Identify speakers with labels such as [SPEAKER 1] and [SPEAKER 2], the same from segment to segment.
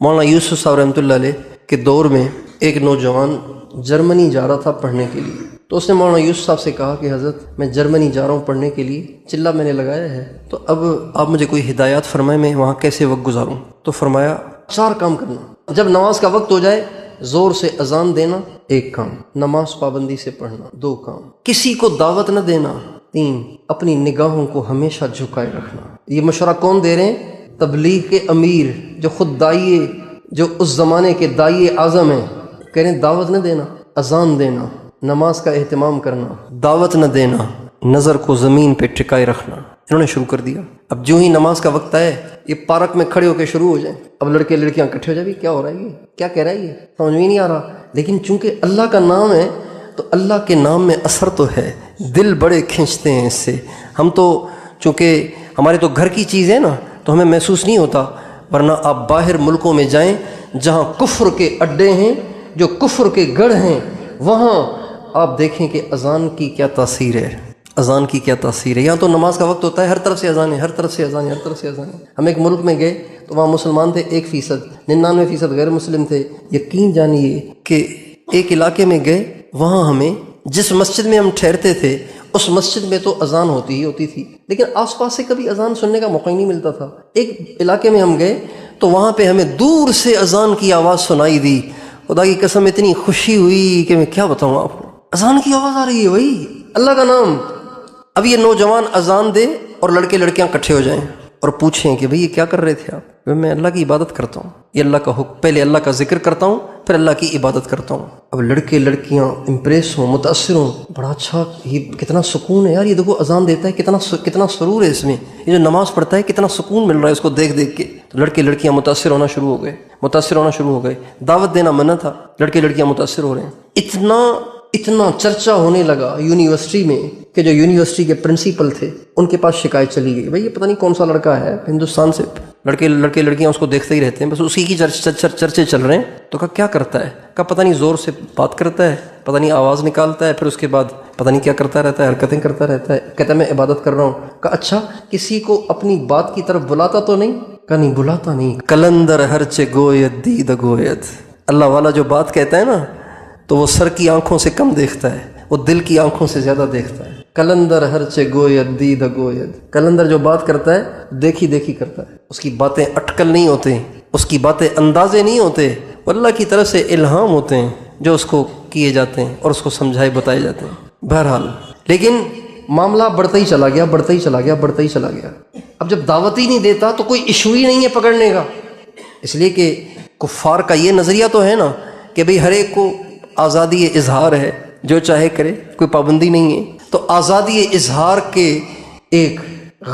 [SPEAKER 1] مولانا یوسف صاحب رحمۃ اللہ علیہ کے دور میں ایک نوجوان جرمنی جا رہا تھا پڑھنے کے لیے، تو اس نے مولانا یوسف صاحب سے کہا کہ حضرت میں جرمنی جا رہا ہوں پڑھنے کے لیے، چلہ میں نے لگایا ہے، تو اب آپ مجھے کوئی ہدایات فرمائیں میں وہاں کیسے وقت گزاروں؟ تو فرمایا 4 کام کرنا، جب نماز کا وقت ہو جائے زور سے اذان دینا 1 کام، نماز پابندی سے پڑھنا 2 کام، کسی کو دعوت نہ دینا 3، اپنی نگاہوں کو ہمیشہ جھکائے رکھنا۔ یہ مشورہ کون دے رہے ہیں؟ تبلیغ کے امیر جو خود داعیے، جو اس زمانے کے داعیے اعظم ہیں، کہہ رہے ہیں دعوت نہ دینا، اذان دینا، نماز کا اہتمام کرنا، دعوت نہ دینا، نظر کو زمین پہ ٹکائے رکھنا۔ انہوں نے شروع کر دیا۔ اب جو ہی نماز کا وقت آئے یہ پارک میں کھڑے ہو کے شروع ہو جائیں، اب لڑکے لڑکیاں اکٹھے ہو جائیں، کیا ہو رہا ہے، یہ کیا کہہ رہا ہے، یہ سمجھ میں نہیں آ رہا، لیکن چونکہ اللہ کا نام ہے تو اللہ کے نام میں اثر تو ہے، دل بڑے کھنچتے ہیں اس سے۔ ہم تو چونکہ ہمارے تو گھر کی چیز ہے نا تو ہمیں محسوس نہیں ہوتا، ورنہ آپ باہر ملکوں میں جائیں جہاں کفر کے اڈے ہیں، جو کفر کے گڑھ ہیں، وہاں آپ دیکھیں کہ اذان کی کیا تاثیر ہے، اذان کی کیا تاثیر ہے۔ یہاں تو نماز کا وقت ہوتا ہے ہر طرف سے اذان ہے، ہر طرف سے اذان ہے، ہر طرف سے اذان ہے۔ ہم ایک ملک میں گئے تو وہاں مسلمان تھے 1%، 99% غیر مسلم تھے۔ یقین جانیے کہ ایک علاقے میں گئے، وہاں ہمیں جس مسجد میں ہم ٹھہرتے تھے اس مسجد میں تو اذان ہوتی ہی ہوتی تھی، لیکن آس پاس سے کبھی اذان سننے کا موقع ہی نہیں ملتا تھا۔ ایک علاقے میں ہم گئے تو وہاں پہ ہمیں دور سے اذان کی آواز سنائی دی، خدا کی قسم اتنی خوشی ہوئی کہ میں کیا بتاؤں آپ کو، اذان کی آواز آ رہی ہے بھائی، اللہ کا نام۔ اب یہ نوجوان اذان دے اور لڑکے لڑکیاں اکٹھے ہو جائیں اور پوچھیں کہ بھئی یہ کیا کر رہے تھے آپ؟ میں اللہ کی عبادت کرتا ہوں، یہ اللہ کا حکم، پہلے اللہ کا ذکر کرتا ہوں پھر اللہ کی عبادت کرتا ہوں۔ اب لڑکے لڑکیاں امپریس ہوں، متاثر ہوں، بڑا اچھا، یہ کتنا سکون ہے یار، یہ دیکھو اذان دیتا ہے، کتنا سرور ہے اس میں، یہ جو نماز پڑھتا ہے کتنا سکون مل رہا ہے اس کو دیکھ دیکھ کے۔ تو لڑکے لڑکیاں متاثر ہونا شروع ہو گئے، دعوت دینا منع تھا، لڑکے لڑکیاں متاثر ہو رہے ہیں۔ اتنا چرچا ہونے لگا یونیورسٹی میں کہ جو یونیورسٹی کے پرنسپل تھے ان کے پاس شکایت چلی گئی، بھئی یہ پتہ نہیں کون سا لڑکا ہے ہندوستان سے، لڑکے لڑکیاں اس کو دیکھتے ہی رہتے ہیں، بس اسی کی چرچے چل رہے ہیں۔ تو کہا کیا کرتا ہے؟ کہا پتہ نہیں زور سے بات کرتا ہے، پتہ نہیں آواز نکالتا ہے، پھر اس کے بعد پتہ نہیں کیا کرتا رہتا ہے، حرکتیں کرتا رہتا ہے، کہتا ہے میں عبادت کر رہا ہوں۔ کہا اچھا کسی کو اپنی بات کی طرف بلاتا تو نہیں؟ کہا نہیں بلاتا نہیں۔ کلندر ہرچ گوید دید گوید، اللہ والا جو بات کہتا ہے نا تو وہ سر کی آنکھوں سے کم دیکھتا ہے، وہ دل کی آنکھوں سے زیادہ دیکھتا ہے۔ کلندر ہرچ گوید دید گوید، کلندر جو بات کرتا ہے دیکھی دیکھی کرتا ہے، اس کی باتیں اٹکل نہیں ہوتے، اس کی باتیں اندازے نہیں ہوتے، وہ اللہ کی طرف سے الہام ہوتے ہیں جو اس کو کیے جاتے ہیں اور اس کو سمجھائے بتائے جاتے ہیں۔ بہرحال لیکن معاملہ بڑھتا ہی چلا گیا۔ اب جب دعوت ہی نہیں دیتا تو کوئی ایشو ہی نہیں ہے پکڑنے کا، اس لیے کہ کفار کا یہ نظریہ تو ہے نا کہ بھئی ہر ایک کو آزادی اظہار ہے، جو چاہے کرے، کوئی پابندی نہیں ہے۔ تو آزادی اظہار کے ایک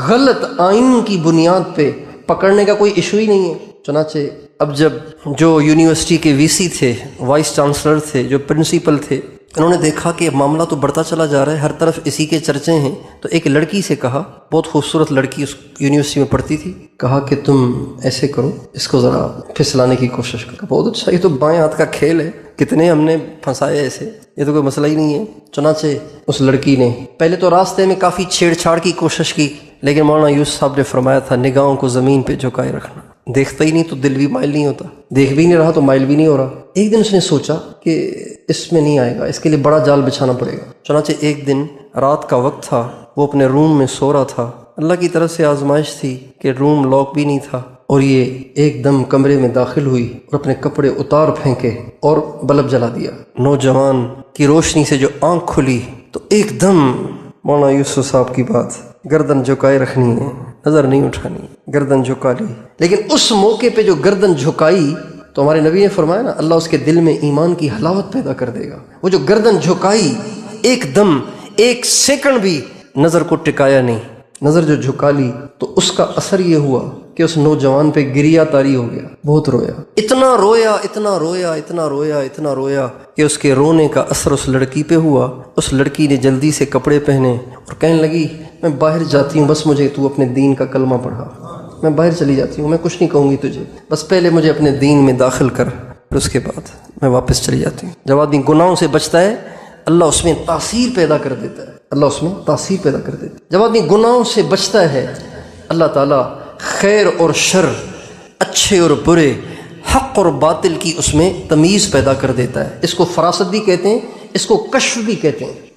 [SPEAKER 1] غلط آئین کی بنیاد پہ پکڑنے کا کوئی ایشو ہی نہیں ہے۔ چنانچہ اب جب جو یونیورسٹی کے وی سی تھے، وائس چانسلر تھے، جو پرنسپل تھے، انہوں نے دیکھا کہ معاملہ تو بڑھتا چلا جا رہا ہے، ہر طرف اسی کے چرچے ہیں، تو ایک لڑکی سے کہا، بہت خوبصورت لڑکی اس یونیورسٹی میں پڑھتی تھی، کہا کہ تم ایسے کرو، اس کو ذرا پھسلانے کی کوشش کرو۔ بہت اچھا، یہ تو بائیں ہاتھ کا کھیل ہے، کتنے ہم نے پھنسائے ایسے، یہ تو کوئی مسئلہ ہی نہیں ہے۔ چنانچہ اس لڑکی نے پہلے تو راستے میں کافی چھیڑ چھاڑ کی کوشش کی، لیکن مولانا یوسف صاحب نے فرمایا تھا نگاہوں کو زمین پہ جھکائے رکھنا، دیکھتا ہی نہیں تو دل بھی مائل نہیں ہوتا، دیکھ بھی نہیں رہا تو مائل بھی نہیں ہو رہا۔ ایک دن اس نے سوچا کہ اس میں نہیں آئے گا، اس کے لیے بڑا جال بچھانا پڑے گا۔ چنانچہ ایک دن رات کا وقت تھا، وہ اپنے روم میں سو رہا تھا، اللہ کی طرف سے آزمائش تھی کہ روم لاک بھی نہیں تھا، اور یہ ایک دم کمرے میں داخل ہوئی اور اپنے کپڑے اتار پھینکے اور بلب جلا دیا۔ نوجوان کی روشنی سے جو آنکھ کھلی تو ایک دم مولانا یوسف صاحب کی بات، گردن جھکائے رکھنی ہے، نظر نہیں اٹھانی، گردن جھکا لی۔ لیکن اس موقع پہ جو گردن جھکائی تو ہمارے نبی نے فرمایا نا اللہ اس کے دل میں ایمان کی حلاوت پیدا کر دے گا۔ وہ جو گردن جھکائی ایک دم ایک سیکنڈ بھی نظر کو ٹکایا نہیں، نظر جو جھکا لی تو اس کا اثر یہ ہوا کہ اس نوجوان پہ گریہ طاری ہو گیا، بہت رویا، اتنا رویا کہ اس کے رونے کا اثر اس لڑکی پہ ہوا۔ اس لڑکی نے جلدی سے کپڑے پہنے اور کہنے لگی میں باہر جاتی ہوں، بس مجھے تو اپنے دین کا کلمہ پڑھا، میں باہر چلی جاتی ہوں، میں کچھ نہیں کہوں گی تجھے، بس پہلے مجھے اپنے دین میں داخل کر، پھر اس کے بعد میں واپس چلی جاتی ہوں۔ جب آدمی گناہوں سے بچتا ہے اللہ اس میں تاثیر پیدا کر دیتا ہے، جب آدمی گناہوں سے بچتا ہے اللہ تعالیٰ خیر اور شر، اچھے اور برے، حق اور باطل کی اس میں تمیز پیدا کر دیتا ہے۔ اس کو فراست بھی کہتے ہیں، اس کو کشف بھی کہتے ہیں۔